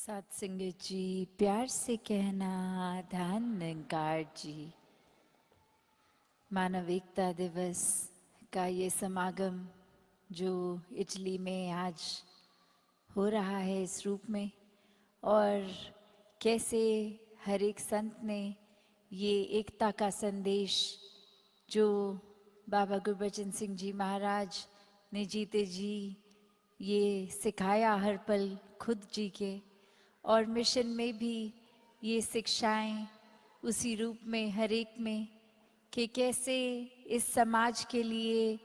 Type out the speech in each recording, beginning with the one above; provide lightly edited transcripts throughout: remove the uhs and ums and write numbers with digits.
सत्संगत जी, प्यार से कहना ध्यान निरंकार जी। मानव एकता दिवस का ये समागम जो इटली में आज हो रहा है इस रूप में, और कैसे हर एक संत ने ये एकता का संदेश जो बाबा गुरबचन सिंह जी महाराज ने जीते जी ये सिखाया हर पल खुद जी के, और मिशन में भी ये शिक्षाएं उसी रूप में हर एक में कि कैसे इस समाज के लिए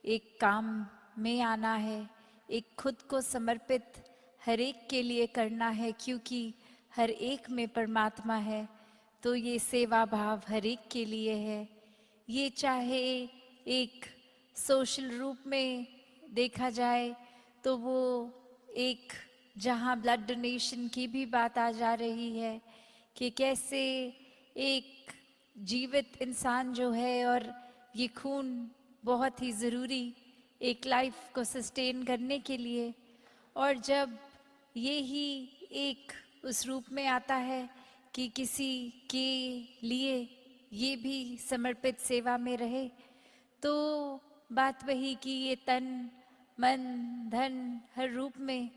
एक काम में आना है, एक खुद को समर्पित हर एक के लिए करना है, क्योंकि हर एक में परमात्मा है। तो ये सेवा भाव हर एक के लिए है। ये चाहे एक सोशल रूप में देखा जाए तो वो एक जहाँ ब्लड डोनेशन की भी बात आ जा रही है कि कैसे एक जीवित इंसान जो है, और ये खून बहुत ही ज़रूरी एक लाइफ को सस्टेन करने के लिए, और जब ये ही एक उस रूप में आता है कि किसी के लिए ये भी समर्पित सेवा में रहे, तो बात वही कि ये तन मन धन हर रूप में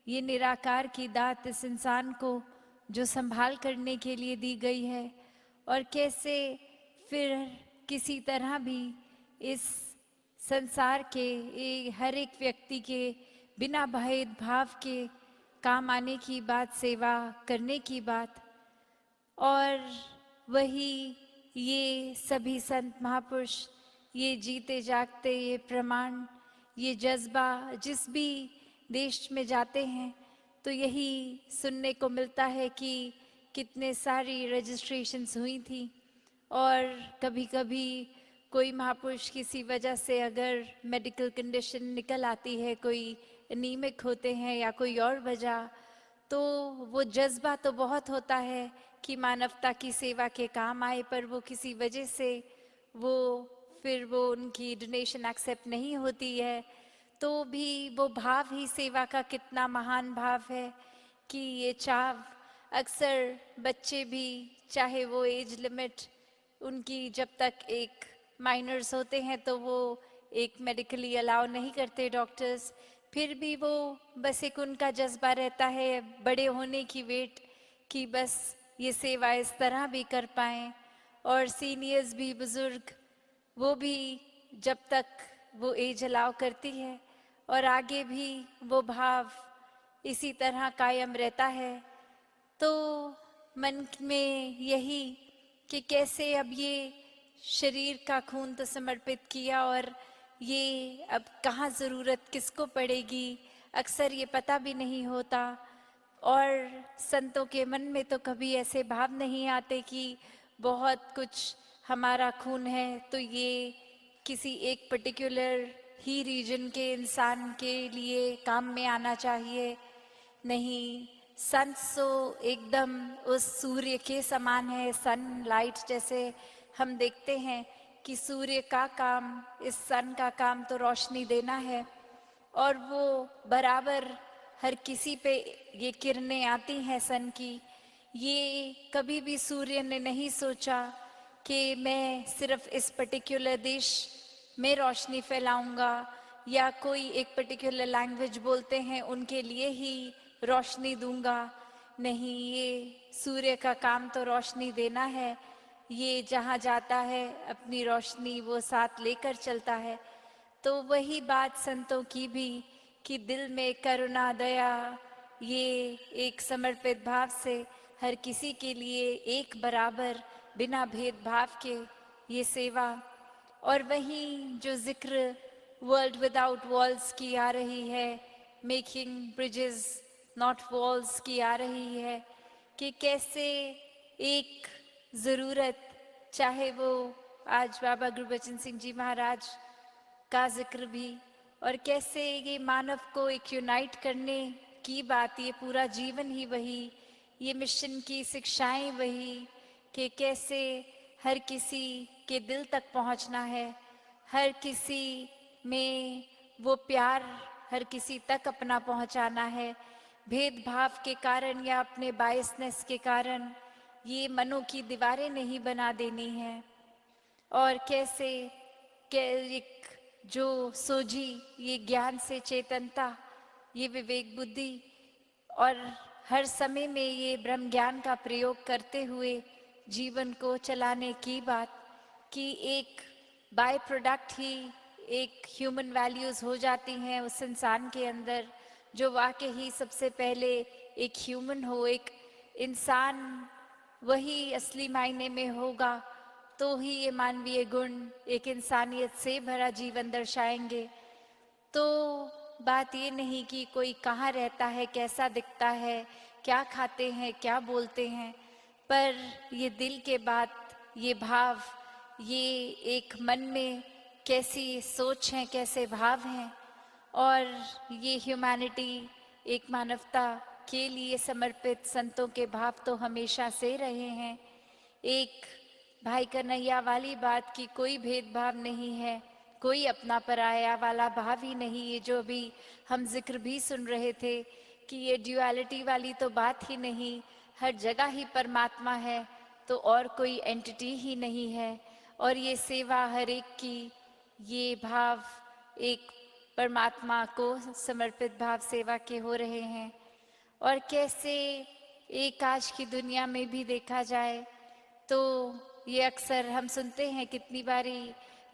ये निराकार की दात इस इंसान को जो संभाल करने के लिए दी गई है, और कैसे फिर किसी तरह भी इस संसार के हर एक व्यक्ति के बिना भेदभाव के काम आने की बात, सेवा करने की बात। और वही ये सभी संत महापुरुष ये जीते जागते ये प्रमाण, ये जज्बा जिस भी देश में जाते हैं तो यही सुनने को मिलता है कि कितने सारी रजिस्ट्रेशंस हुई थी, और कभी कभी कोई महापुरुष किसी वजह से अगर मेडिकल कंडीशन निकल आती है, कोई एनीमिक होते हैं या कोई और वजह, तो वो जज्बा तो बहुत होता है कि मानवता की सेवा के काम आए, पर वो किसी वजह से फिर वो उनकी डोनेशन एक्सेप्ट नहीं होती है, तो भी वो भाव ही सेवा का कितना महान भाव है कि ये चाव अक्सर बच्चे भी, चाहे वो एज लिमिट उनकी जब तक एक माइनर्स होते हैं तो वो एक मेडिकली अलाउ नहीं करते डॉक्टर्स, फिर भी वो बस एक उनका जज्बा रहता है बड़े होने की वेट कि बस ये सेवा इस तरह भी कर पाएँ। और सीनियर्स भी, बुज़ुर्ग, वो भी जब तक वो एज अलाउ करती है और आगे भी वो भाव इसी तरह कायम रहता है। तो मन में यही कि कैसे अब ये शरीर का खून तो समर्पित किया, और ये अब कहाँ ज़रूरत किसको पड़ेगी अक्सर ये पता भी नहीं होता, और संतों के मन में तो कभी ऐसे भाव नहीं आते कि बहुत कुछ हमारा खून है तो ये किसी एक पर्टिकुलर ही रीजन के इंसान के लिए काम में आना चाहिए। नहीं, संत सो एकदम उस सूर्य के समान है, सनलाइट जैसे हम देखते हैं कि सूर्य का काम, इस सन का काम तो रोशनी देना है, और वो बराबर हर किसी पे ये किरणें आती हैं सन की। ये कभी भी सूर्य ने नहीं सोचा कि मैं सिर्फ इस पर्टिकुलर देश में रोशनी फैलाऊंगा या कोई एक पर्टिकुलर लैंग्वेज बोलते हैं उनके लिए ही रोशनी दूंगा। नहीं, ये सूर्य का काम तो रोशनी देना है। ये जहाँ जाता है अपनी रोशनी वो साथ लेकर चलता है। तो वही बात संतों की भी कि दिल में करुणा दया, ये एक समर्पित भाव से हर किसी के लिए एक बराबर बिना भेदभाव के ये सेवा। और वहीं जो जिक्र वर्ल्ड विदाउट वॉल्स की आ रही है, मेकिंग ब्रिजेस नॉट वॉल्स की आ रही है, कि कैसे एक ज़रूरत, चाहे वो आज बाबा गुरबचन सिंह जी महाराज का जिक्र भी, और कैसे ये मानव को एक यूनाइट करने की बात, ये पूरा जीवन ही वही, ये मिशन की शिक्षाएं वही कि कैसे हर किसी के दिल तक पहुंचना है, हर किसी में वो प्यार हर किसी तक अपना पहुंचाना है, भेदभाव के कारण या अपने बायसनेस के कारण ये मनों की दीवारें नहीं बना देनी है, और कैसे एक जो सोझी ये ज्ञान से चेतनता, ये विवेक बुद्धि और हर समय में ये ब्रह्म ज्ञान का प्रयोग करते हुए जीवन को चलाने की बात, कि एक बाय प्रोडक्ट ही एक ह्यूमन वैल्यूज़ हो जाती हैं उस इंसान के अंदर, जो वाकई ही सबसे पहले एक ह्यूमन हो, एक इंसान वही असली मायने में होगा, तो ही ये मानवीय गुण एक इंसानियत से भरा जीवन दर्शाएंगे। तो बात ये नहीं कि कोई कहाँ रहता है, कैसा दिखता है, क्या खाते हैं, क्या बोलते हैं, पर ये दिल के बात, ये भाव, ये एक मन में कैसी सोच है, कैसे भाव हैं, और ये ह्यूमैनिटी, एक मानवता के लिए समर्पित संतों के भाव तो हमेशा से रहे हैं। एक भाई कन्हैया वाली बात की कोई भेदभाव नहीं है, कोई अपना पराया वाला भाव ही नहीं। ये जो अभी हम जिक्र भी सुन रहे थे कि ये ड्यूअलिटी वाली तो बात ही नहीं, हर जगह ही परमात्मा है, तो और कोई एंटिटी ही नहीं है। और ये सेवा हर एक की, ये भाव एक परमात्मा को समर्पित भाव सेवा के हो रहे हैं। और कैसे एक आज की दुनिया में भी देखा जाए तो ये अक्सर हम सुनते हैं, कितनी बारी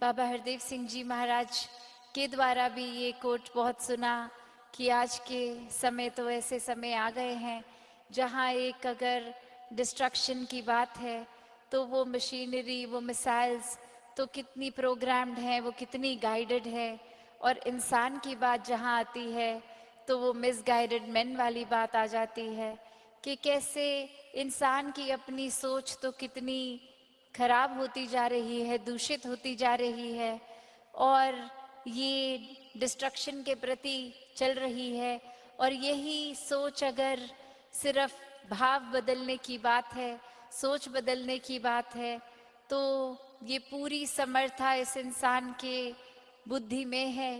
बाबा हरदेव सिंह जी महाराज के द्वारा भी ये कोट बहुत सुना कि आज के समय तो ऐसे समय आ गए हैं जहाँ एक अगर डिस्ट्रक्शन की बात है तो वो मशीनरी, वो मिसाइल्स तो कितनी प्रोग्राम्ड हैं, वो कितनी गाइडेड है, और इंसान की बात जहाँ आती है तो वो मिसगाइडेड मैन वाली बात आ जाती है, कि कैसे इंसान की अपनी सोच तो कितनी खराब होती जा रही है, दूषित होती जा रही है, और ये डिस्ट्रक्शन के प्रति चल रही है। और यही सोच अगर सिर्फ भाव बदलने की बात है, सोच बदलने की बात है, तो ये पूरी समर्था इस इंसान के बुद्धि में है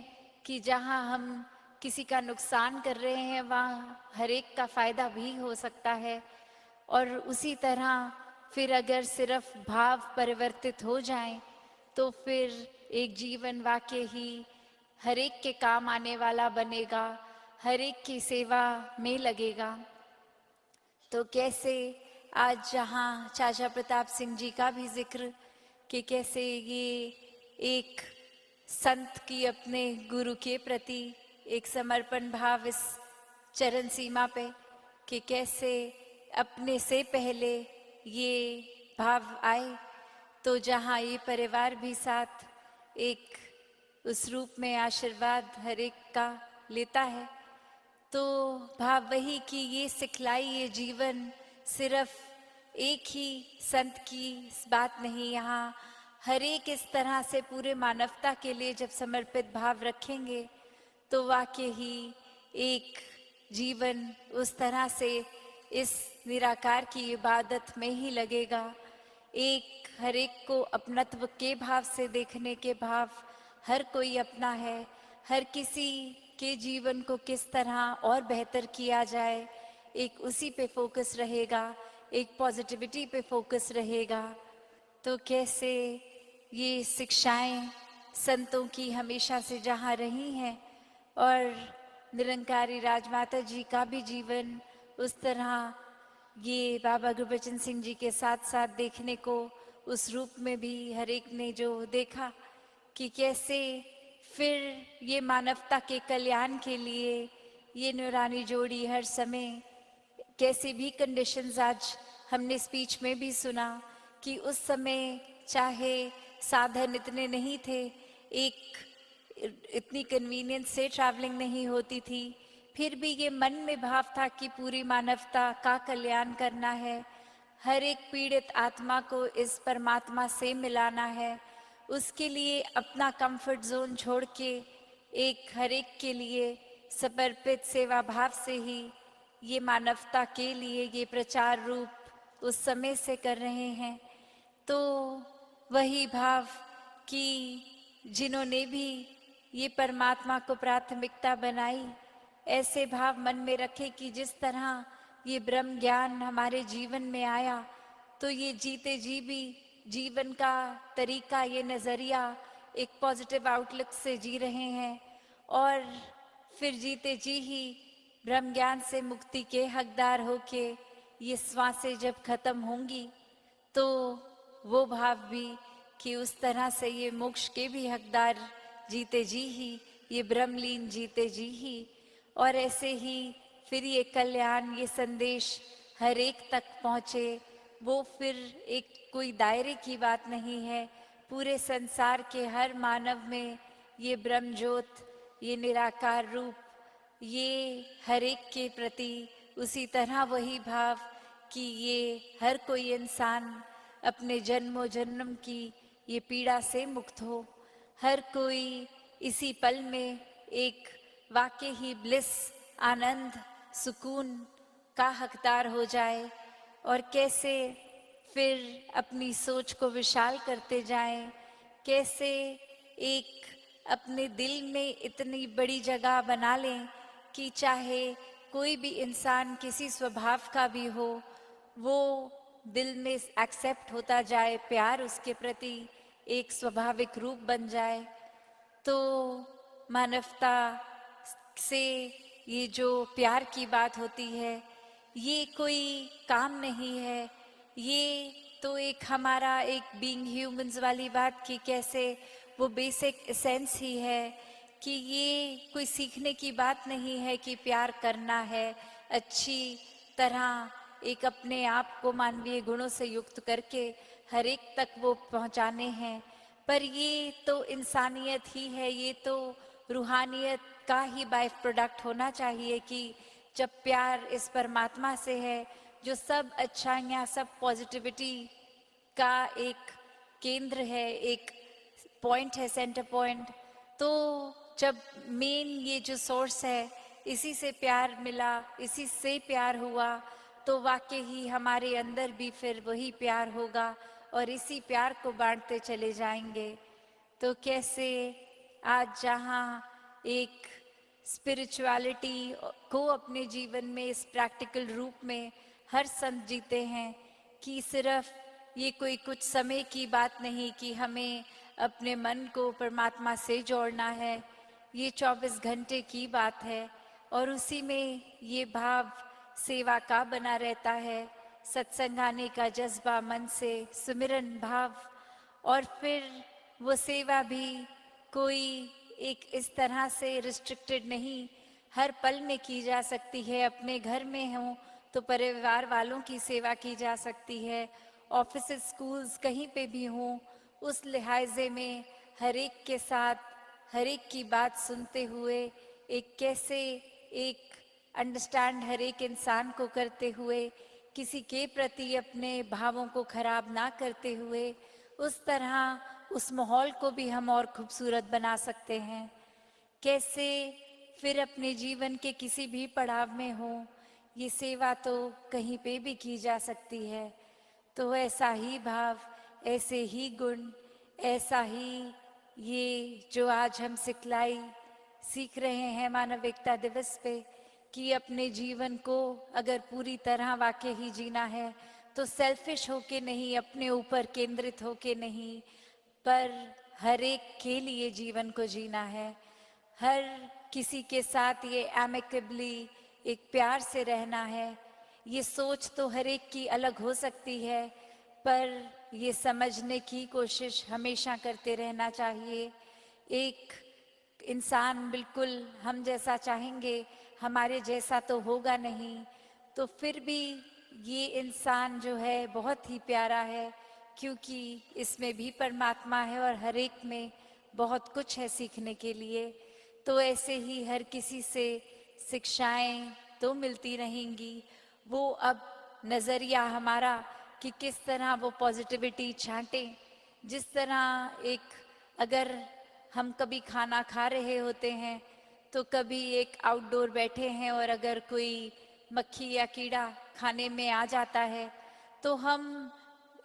कि जहाँ हम किसी का नुकसान कर रहे हैं वहाँ हर एक का फायदा भी हो सकता है। और उसी तरह फिर अगर सिर्फ भाव परिवर्तित हो जाएं तो फिर एक जीवन वाकई ही हर एक के काम आने वाला बनेगा, हर एक की सेवा में लगेगा। तो कैसे आज जहाँ चाचा प्रताप सिंह जी का भी जिक्र, कि कैसे ये एक संत की अपने गुरु के प्रति एक समर्पण भाव इस चरण सीमा पे, कि कैसे अपने से पहले ये भाव आए, तो जहाँ ये परिवार भी साथ एक उस रूप में आशीर्वाद हर एक का लेता है, तो भाव वही कि ये सिखलाई, ये जीवन सिर्फ एक ही संत की बात नहीं, यहाँ हर एक इस तरह से पूरे मानवता के लिए जब समर्पित भाव रखेंगे तो वाकई ही एक जीवन उस तरह से इस निराकार की इबादत में ही लगेगा। एक हर एक को अपनत्व के भाव से देखने के भाव, हर कोई अपना है, हर किसी के जीवन को किस तरह और बेहतर किया जाए, एक उसी पे फोकस रहेगा, एक पॉजिटिविटी पे फोकस रहेगा। तो कैसे ये शिक्षाएं संतों की हमेशा से जहाँ रही हैं, और निरंकारी राजमाता जी का भी जीवन उस तरह ये बाबा गुरबचन सिंह जी के साथ साथ देखने को उस रूप में भी हर एक ने जो देखा, कि कैसे फिर ये मानवता के कल्याण के लिए ये नूरानी जोड़ी हर समय कैसे भी कंडीशंस, आज हमने स्पीच में भी सुना कि उस समय चाहे साधन इतने नहीं थे, एक इतनी कन्वीनियंस से ट्रैवलिंग नहीं होती थी, फिर भी ये मन में भाव था कि पूरी मानवता का कल्याण करना है, हर एक पीड़ित आत्मा को इस परमात्मा से मिलाना है, उसके लिए अपना कंफर्ट जोन छोड़ के एक हर एक के लिए समर्पित सेवा भाव से ही ये मानवता के लिए ये प्रचार रूप उस समय से कर रहे हैं। तो वही भाव कि जिन्होंने भी ये परमात्मा को प्राथमिकता बनाई, ऐसे भाव मन में रखें कि जिस तरह ये ब्रह्म ज्ञान हमारे जीवन में आया तो ये जीते जी भी जीवन का तरीका, ये नज़रिया एक पॉजिटिव आउटलुक से जी रहे हैं और फिर जीते जी ही ब्रह्म ज्ञान से मुक्ति के हकदार होके ये श्वासें जब खत्म होंगी तो वो भाव भी कि उस तरह से ये मोक्ष के भी हकदार जीते जी ही, ये ब्रह्मलीन जीते जी ही, और ऐसे ही फिर ये कल्याण, ये संदेश हर एक तक पहुँचे। वो फिर एक कोई दायरे की बात नहीं है, पूरे संसार के हर मानव में ये ब्रह्म ज्योत, ये निराकार रूप, ये हर एक के प्रति उसी तरह वही भाव कि ये हर कोई इंसान अपने जन्मों जन्म की ये पीड़ा से मुक्त हो, हर कोई इसी पल में एक वाकई ही ब्लिस, आनंद, सुकून का हकदार हो जाए और कैसे फिर अपनी सोच को विशाल करते जाएं, कैसे एक अपने दिल में इतनी बड़ी जगह बना लें कि चाहे कोई भी इंसान किसी स्वभाव का भी हो वो दिल में एक्सेप्ट होता जाए, प्यार उसके प्रति एक स्वाभाविक रूप बन जाए। तो मानवता से ये जो प्यार की बात होती है ये कोई काम नहीं है, ये तो एक हमारा एक बीइंग ह्यूमंस वाली बात की कैसे वो बेसिक एसेंस ही है कि ये कोई सीखने की बात नहीं है कि प्यार करना है, अच्छी तरह एक अपने आप को मानवीय गुणों से युक्त करके हर एक तक वो पहुंचाने हैं। पर ये तो इंसानियत ही है, ये तो रूहानियत का ही बाय प्रोडक्ट होना चाहिए कि जब प्यार इस परमात्मा से है जो सब अच्छाइयाँ, सब पॉजिटिविटी का एक केंद्र है, एक पॉइंट है, सेंटर पॉइंट, तो जब मेन ये जो सोर्स है इसी से प्यार मिला, इसी से प्यार हुआ तो वाकई ही हमारे अंदर भी फिर वही प्यार होगा और इसी प्यार को बांटते चले जाएंगे। तो कैसे आज जहाँ एक स्पिरिचुअलिटी को अपने जीवन में इस प्रैक्टिकल रूप में हर संत जीते हैं कि सिर्फ ये कोई कुछ समय की बात नहीं कि हमें अपने मन को परमात्मा से जोड़ना है, ये 24 घंटे की बात है और उसी में ये भाव सेवा का बना रहता है, सत्संग आने का जज्बा मन से, सुमिरन भाव, और फिर वो सेवा भी कोई एक इस तरह से रिस्ट्रिक्टेड नहीं, हर पल में की जा सकती है। अपने घर में हो तो परिवार वालों की सेवा की जा सकती है, ऑफिस, स्कूल्स, कहीं पे भी हों, उस लिहाजे में हर एक के साथ हर एक की बात सुनते हुए एक कैसे एक अंडरस्टैंड हर एक इंसान को करते हुए, किसी के प्रति अपने भावों को खराब ना करते हुए, उस तरह उस माहौल को भी हम और खूबसूरत बना सकते हैं। कैसे फिर अपने जीवन के किसी भी पड़ाव में हो, ये सेवा तो कहीं पे भी की जा सकती है। तो ऐसा ही भाव, ऐसे ही गुण, ऐसा ही ये जो आज हम सिखलाई सीख रहे हैं मानव एकता दिवस पे कि अपने जीवन को अगर पूरी तरह वाकई ही जीना है तो सेल्फिश होके नहीं, अपने ऊपर केंद्रित होके नहीं, पर हर एक के लिए जीवन को जीना है, हर किसी के साथ ये एमिकेबली एक प्यार से रहना है। ये सोच तो हर एक की अलग हो सकती है पर ये समझने की कोशिश हमेशा करते रहना चाहिए। एक इंसान बिल्कुल हम जैसा चाहेंगे, हमारे जैसा तो होगा नहीं, तो फिर भी ये इंसान जो है बहुत ही प्यारा है क्योंकि इसमें भी परमात्मा है और हर एक में बहुत कुछ है सीखने के लिए। तो ऐसे ही हर किसी से शिक्षाएं तो मिलती रहेंगी, वो अब नज़रिया हमारा कि किस तरह वो पॉजिटिविटी छांटें। जिस तरह एक अगर हम कभी खाना खा रहे होते हैं तो कभी एक आउटडोर बैठे हैं और अगर कोई मक्खी या कीड़ा खाने में आ जाता है तो हम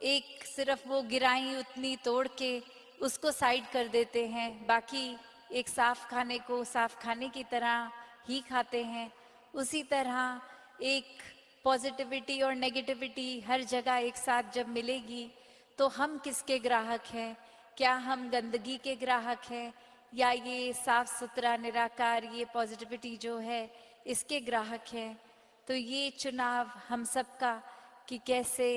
एक सिर्फ वो गिराई उतनी तोड़ के उसको साइड कर देते हैं, बाकी एक साफ खाने को साफ खाने की तरह ही खाते हैं, उसी तरह एक पॉजिटिविटी और नेगेटिविटी हर जगह एक साथ जब मिलेगी तो हम किसके ग्राहक हैं? क्या हम गंदगी के ग्राहक हैं या ये साफ सुथरा निराकार ये पॉजिटिविटी जो है इसके ग्राहक हैं? तो ये चुनाव हम सबका कि कैसे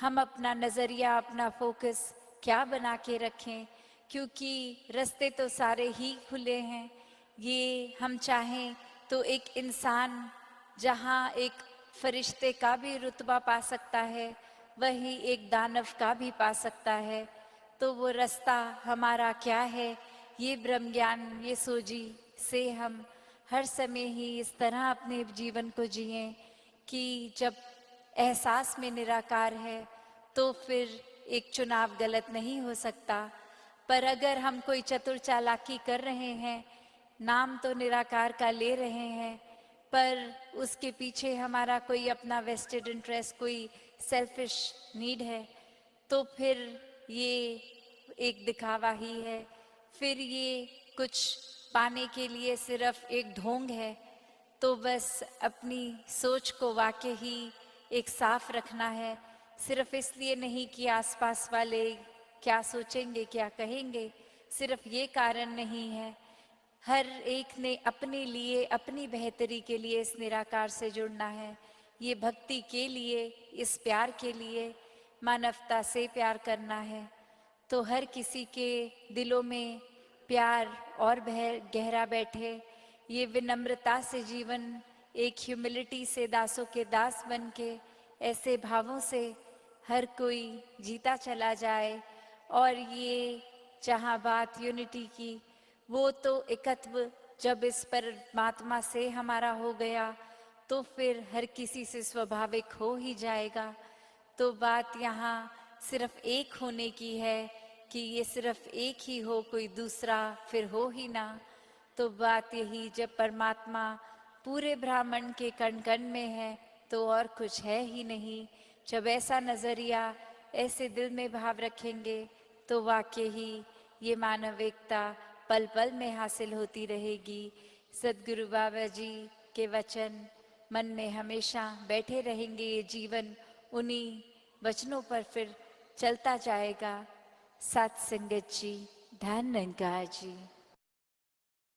हम अपना नज़रिया, अपना फोकस क्या बना के रखें, क्योंकि रास्ते तो सारे ही खुले हैं। ये हम चाहें तो एक इंसान जहाँ एक फरिश्ते का भी रुतबा पा सकता है, वही एक दानव का भी पा सकता है। तो वो रास्ता हमारा क्या है, ये ब्रह्म ज्ञान, ये सोजी से हम हर समय ही इस तरह अपने जीवन को जिएं कि जब एहसास में निराकार है तो फिर एक चुनाव गलत नहीं हो सकता। पर अगर हम कोई चतुर चालाकी कर रहे हैं, नाम तो निराकार का ले रहे हैं, पर उसके पीछे हमारा कोई अपना वेस्टेड इंटरेस्ट, कोई सेल्फिश नीड है, तो फिर ये एक दिखावा ही है, फिर ये कुछ पाने के लिए सिर्फ एक ढोंग है। तो बस अपनी सोच को वाकई ही एक साफ रखना है, सिर्फ इसलिए नहीं कि आसपास वाले क्या सोचेंगे, क्या कहेंगे, सिर्फ ये कारण नहीं है। हर एक ने अपने लिए, अपनी बेहतरी के लिए इस निराकार से जुड़ना है, ये भक्ति के लिए, इस प्यार के लिए, मानवता से प्यार करना है। तो हर किसी के दिलों में प्यार और गहरा बैठे, ये विनम्रता से जीवन, एक ह्यूमिलिटी से दासों के दास बन के, ऐसे भावों से हर कोई जीता चला जाए। और ये जहाँ बात यूनिटी की, वो तो एकत्व जब इस परमात्मा से हमारा हो गया तो फिर हर किसी से स्वाभाविक हो ही जाएगा। तो बात यहाँ सिर्फ एक होने की है कि ये सिर्फ एक ही हो, कोई दूसरा फिर हो ही ना। तो बात यही, जब परमात्मा पूरे ब्रह्मांड के कण कण में है तो और कुछ है ही नहीं। जब ऐसा नज़रिया, ऐसे दिल में भाव रखेंगे तो वाकई ही ये मानव एकता पल पल में हासिल होती रहेगी। सद्गुरु बाबा जी के वचन मन में हमेशा बैठे रहेंगे, ये जीवन उन्हीं वचनों पर फिर चलता जाएगा। सत संगत जी, धन निरंकार जी।